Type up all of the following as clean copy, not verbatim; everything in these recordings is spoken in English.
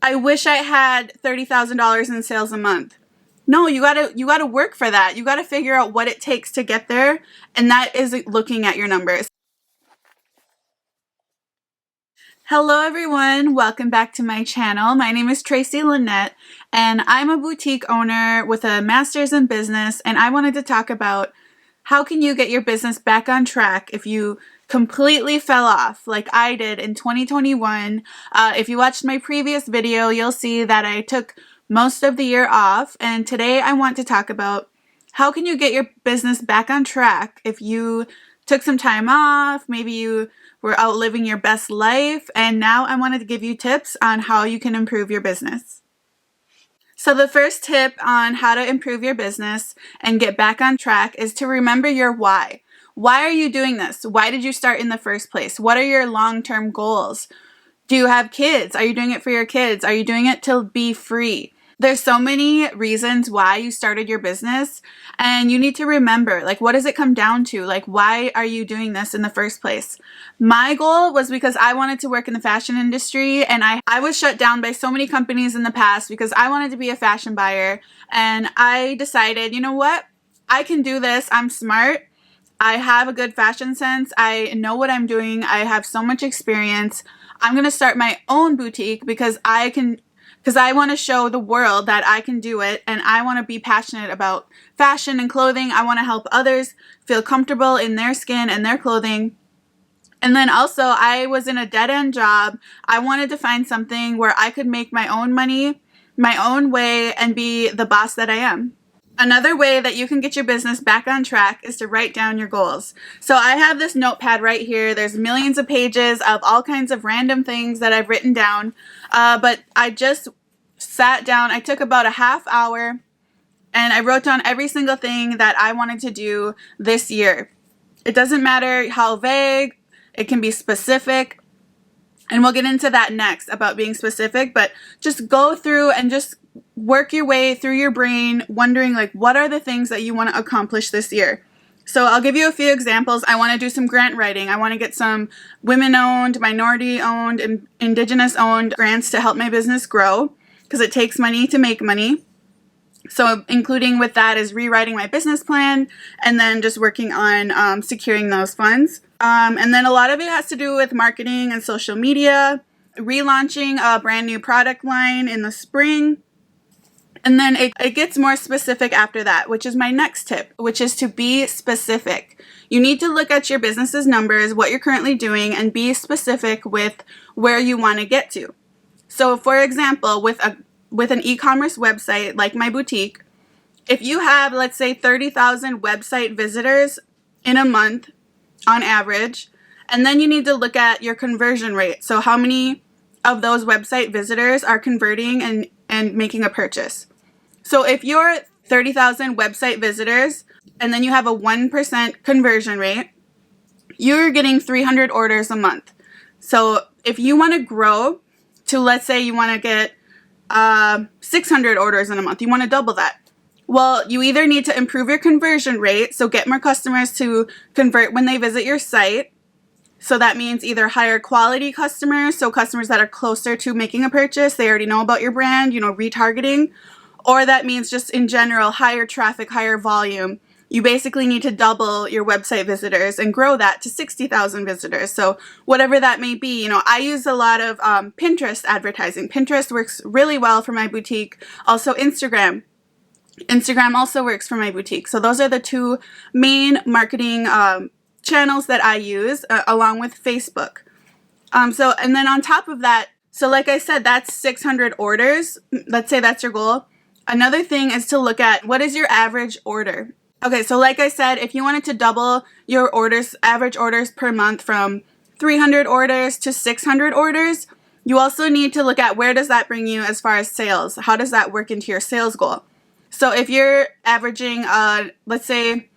I wish I had $30,000 in sales a month. No, you gotta work for that. You gotta figure out what it takes to get there, and that is looking at your numbers. Hello everyone, welcome back to my channel. My name is Tracy Lynette, and I'm a boutique owner with a master's in business, and I wanted to talk about how can you get your business back on track if you completely fell off like I did in 2021. If you watched my previous video, you'll see that I took most of the year off, and today I want to talk about how can you get your business back on track if you took some time off, maybe you were out living your best life, and now I wanted to give you tips on how you can improve your business. So the first tip on how to improve your business and get back on track is to remember your why. Why are you doing this? Why did you start in the first place? What are your long-term goals? Do you have kids? Are you doing it for your kids? Are you doing it to be free? There's so many reasons why you started your business, and you need to remember, like, what does it come down to? Like, why are you doing this in the first place? My goal was because I wanted to work in the fashion industry, and I was shut down by so many companies in the past because I wanted to be a fashion buyer, and I decided, you know what? I can do this. I'm smart. I have a good fashion sense. I know what I'm doing. I have so much experience. I'm going to start my own boutique because I want to show the world that I can do it, and I want to be passionate about fashion and clothing. I want to help others feel comfortable in their skin and their clothing. And then also, I was in a dead-end job. I wanted to find something where I could make my own money, my own way, and be the boss that I am. Another way that you can get your business back on track is to write down your goals. So I have this notepad right here. There's millions of pages of all kinds of random things that I've written down. But I just sat down. I took about a half hour and I wrote down every single thing that I wanted to do this year. It doesn't matter how vague. It can be specific. And we'll get into that next about being specific. But just go through and just work your way through your brain, wondering, like, what are the things that you want to accomplish this year? So I'll give you a few examples. I want to do some grant writing. I want to get some women-owned, minority-owned, and indigenous-owned grants to help my business grow, because it takes money to make money. So including with that is rewriting my business plan and then just working on securing those funds. And then a lot of it has to do with marketing and social media, relaunching a brand new product line in the spring. And then it gets more specific after that, which is my next tip, which is to be specific. You need to look at your business's numbers, what you're currently doing, and be specific with where you want to get to. So for example, with an e-commerce website like my boutique, if you have, let's say, 30,000 website visitors in a month on average, and then you need to look at your conversion rate. So how many of those website visitors are converting and making a purchase? So if you're 30,000 website visitors and then you have a 1% conversion rate, you're getting 300 orders a month. So if you want to grow to, let's say you want to get 600 orders in a month, you want to double that. Well, you either need to improve your conversion rate, so get more customers to convert when they visit your site. So that means either higher quality customers, so customers that are closer to making a purchase, they already know about your brand, retargeting. Or that means just in general, higher traffic, higher volume. You basically need to double your website visitors and grow that to 60,000 visitors. So whatever that may be, I use a lot of Pinterest advertising. Pinterest works really well for my boutique. Also Instagram. Instagram also works for my boutique. So those are the two main marketing channels that I use, along with Facebook. And then on top of that, so like I said, that's 600 orders. Let's say that's your goal. Another thing is to look at what is your average order. Okay, so like I said, if you wanted to double your average orders per month from 300 orders to 600 orders, you also need to look at where does that bring you as far as sales? How does that work into your sales goal? So if you're averaging, let's say,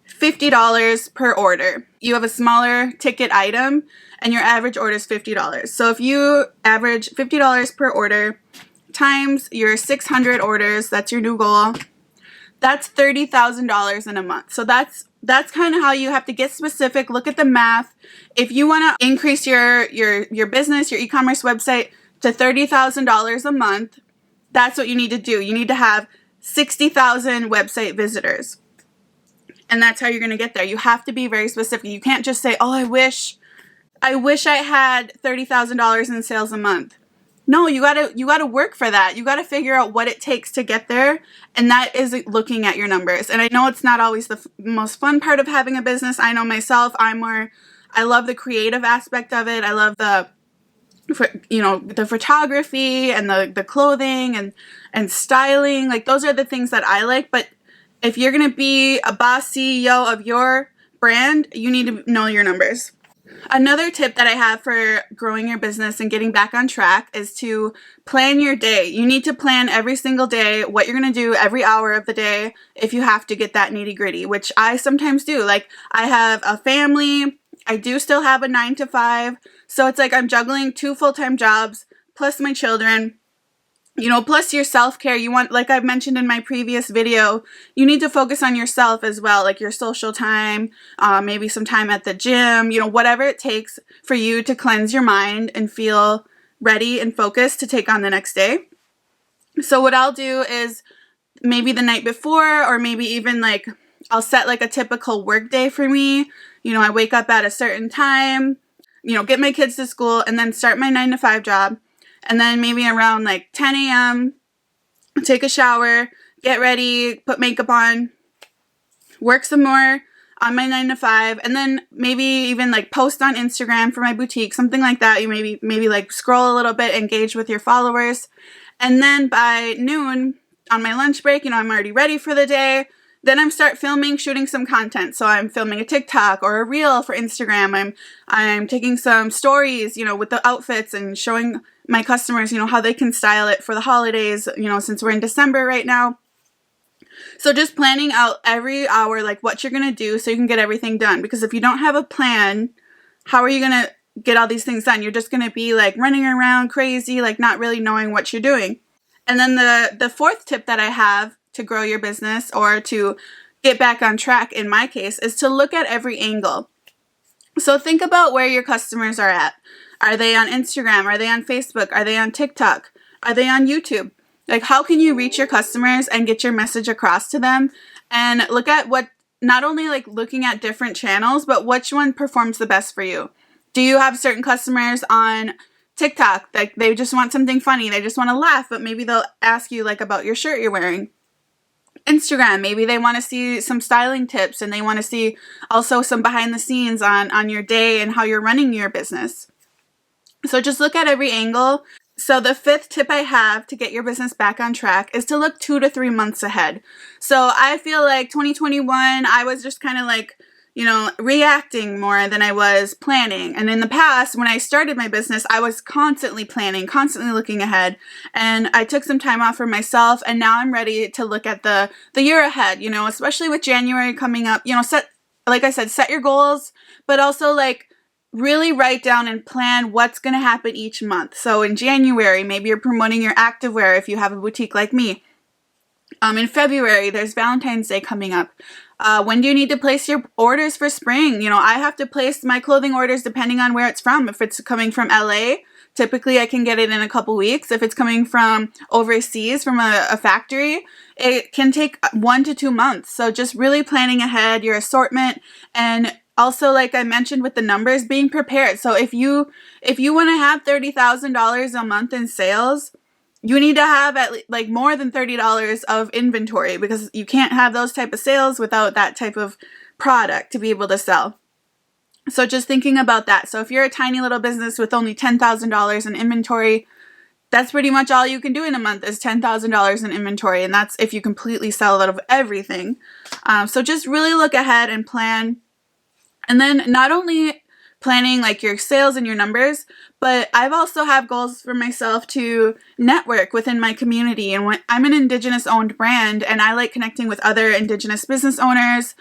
$50 per order, you have a smaller ticket item and your average order is $50. So if you average $50 per order times your 600 orders, that's your new goal, that's $30,000 in a month. So that's kind of how you have to get specific, look at the math. If you want to increase your business, your e-commerce website to $30,000 a month, that's what you need to do. You need to have 60,000 website visitors. And that's how you're going to get there. You have to be very specific. You can't just say, oh, I wish I had $30,000 in sales a month. No, you gotta work for that. You gotta figure out what it takes to get there, and that is looking at your numbers. And I know it's not always the most fun part of having a business. I know myself, I love the creative aspect of it. I love the photography and the clothing and styling. Like, those are the things that I like. But if you're gonna be a boss CEO of your brand, you need to know your numbers. Another tip that I have for growing your business and getting back on track is to plan your day. You need to plan every single day what you're going to do every hour of the day if you have to get that nitty gritty, which I sometimes do. Like, I have a family. I do still have a 9-to-5. So it's like I'm juggling 2 full-time jobs plus my children. Plus your self-care. You want, like I've mentioned in my previous video, you need to focus on yourself as well, like your social time, maybe some time at the gym, whatever it takes for you to cleanse your mind and feel ready and focused to take on the next day. So what I'll do is maybe the night before, or maybe even like I'll set like a typical work day for me. I wake up at a certain time, get my kids to school, and then start my 9-to-5 job. And then maybe around like 10 a.m., take a shower, get ready, put makeup on, work some more on my 9-to-5, and then maybe even like post on Instagram for my boutique, something like that. You maybe like scroll a little bit, engage with your followers. And then by noon on my lunch break, I'm already ready for the day. Then I'm start filming, shooting some content. So I'm filming a TikTok or a reel for Instagram. I'm taking some stories, with the outfits and showing my customers, how they can style it for the holidays, since we're in December right now. So just planning out every hour, like what you're going to do so you can get everything done. Because if you don't have a plan, how are you going to get all these things done? You're just going to be like running around crazy, like not really knowing what you're doing. And then the fourth tip that I have to grow your business or to get back on track, in my case, is to look at every angle. So think about where your customers are at. Are they on Instagram? Are they on Facebook? Are they on TikTok? Are they on YouTube? Like, how can you reach your customers and get your message across to them? And look at not only like looking at different channels, but which one performs the best for you. Do you have certain customers on TikTok? Like, they just want something funny. They just want to laugh, but maybe they'll ask you like about your shirt you're wearing. Instagram, maybe they want to see some styling tips and they want to see also some behind the scenes on your day and how you're running your business. So just look at every angle. So the fifth tip I have to get your business back on track is to look 2 to 3 months ahead. So I feel like 2021, I was just kind of like, reacting more than I was planning. And in the past, when I started my business, I was constantly planning, constantly looking ahead. And I took some time off for myself. And now I'm ready to look at the year ahead, especially with January coming up, set your goals, but also like really write down and plan what's going to happen each month. So in January, maybe you're promoting your activewear if you have a boutique like me. In February, there's Valentine's Day coming up. When do you need to place your orders for spring? I have to place my clothing orders depending on where it's from. If it's coming from LA, typically I can get it in a couple weeks. If it's coming from overseas, from a factory, it can take 1 to 2 months. So just really planning ahead your assortment, and also, like I mentioned with the numbers, being prepared. So if you want to have $30,000 a month in sales, you need to have like more than $30 of inventory, because you can't have those type of sales without that type of product to be able to sell. So just thinking about that. So if you're a tiny little business with only $10,000 in inventory, that's pretty much all you can do in a month is $10,000 in inventory. And that's if you completely sell out of everything. So just really look ahead and plan. And then not only planning like your sales and your numbers, but I've also have goals for myself to network within my community. And when I'm an Indigenous owned brand, and I like connecting with other Indigenous business owners.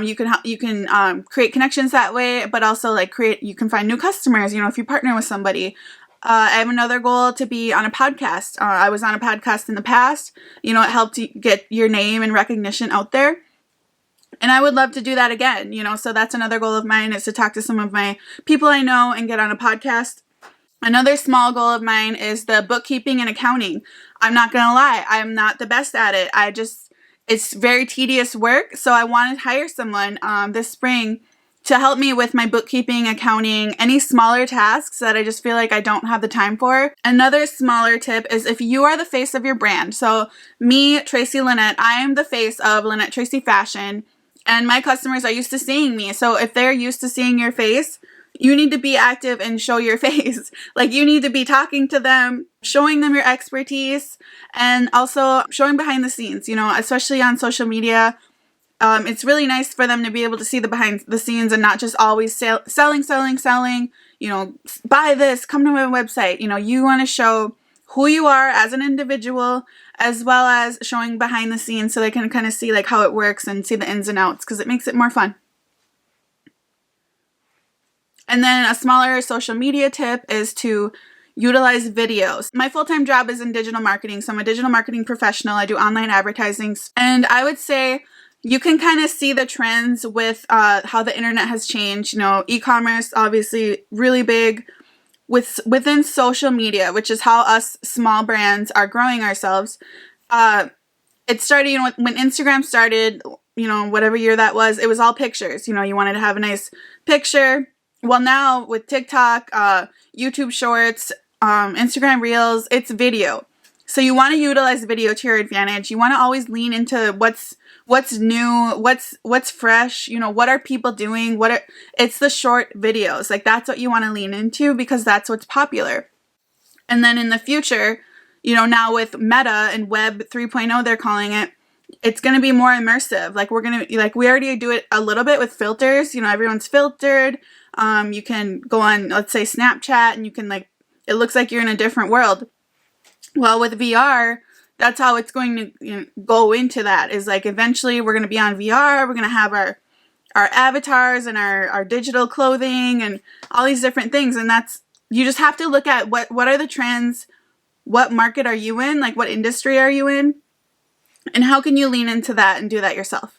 You can create connections that way, but also like you can find new customers, if you partner with somebody. I have another goal to be on a podcast. I was on a podcast in the past. It helped you get your name and recognition out there. And I would love to do that again, so that's another goal of mine, is to talk to some of my people I know and get on a podcast. Another small goal of mine is the bookkeeping and accounting. I'm not gonna lie, I'm not the best at it. It's very tedious work, so I want to hire someone this spring to help me with my bookkeeping, accounting, any smaller tasks that I just feel like I don't have the time for. Another smaller tip is if you are the face of your brand. So me, Tracy Lynette, I am the face of Lynette Tracy Fashion, and my customers are used to seeing me. So if they're used to seeing your face, you need to be active and show your face. Like, you need to be talking to them, showing them your expertise, and also showing behind the scenes, especially on social media. It's really nice for them to be able to see the behind the scenes and not just always selling, buy this, come to my website. You want to show who you are as an individual, as well as showing behind the scenes so they can kind of see like how it works and see the ins and outs, because it makes it more fun. And then a smaller social media tip is to utilize videos. My full-time job is in digital marketing, so I'm a digital marketing professional. I do online advertising, and I would say you can kind of see the trends with how the internet has changed. E-commerce, obviously really big within social media, which is how us small brands are growing ourselves. It started, when Instagram started, whatever year that was, it was all pictures. You wanted to have a nice picture. Well, now with TikTok, YouTube Shorts, Instagram Reels, it's video. So you want to utilize video to your advantage. You want to always lean into what's new, what's fresh. What are people doing? It's the short videos. Like, that's what you want to lean into, because that's what's popular. And then in the future, now with Meta and Web 3.0, they're calling it, it's going to be more immersive. Like, we already do it a little bit with filters. Everyone's filtered. You can go on, let's say, Snapchat, and you can, it looks like you're in a different world. Well, with VR, that's how it's going to go into that, is like eventually we're going to be on VR. We're going to have our avatars and our digital clothing and all these different things. And you just have to look at what are the trends, what market are you in, like what industry are you in, and how can you lean into that and do that yourself.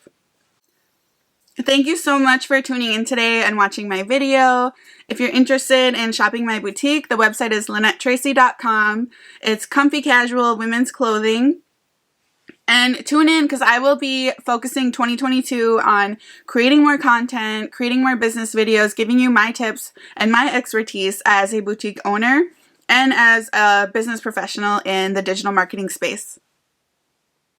Thank you so much for tuning in today and watching my video. If you're interested in shopping my boutique, the website is LynetteTracy.com. It's comfy casual women's clothing. And tune in, because I will be focusing 2022 on creating more content, creating more business videos, giving you my tips and my expertise as a boutique owner and as a business professional in the digital marketing space.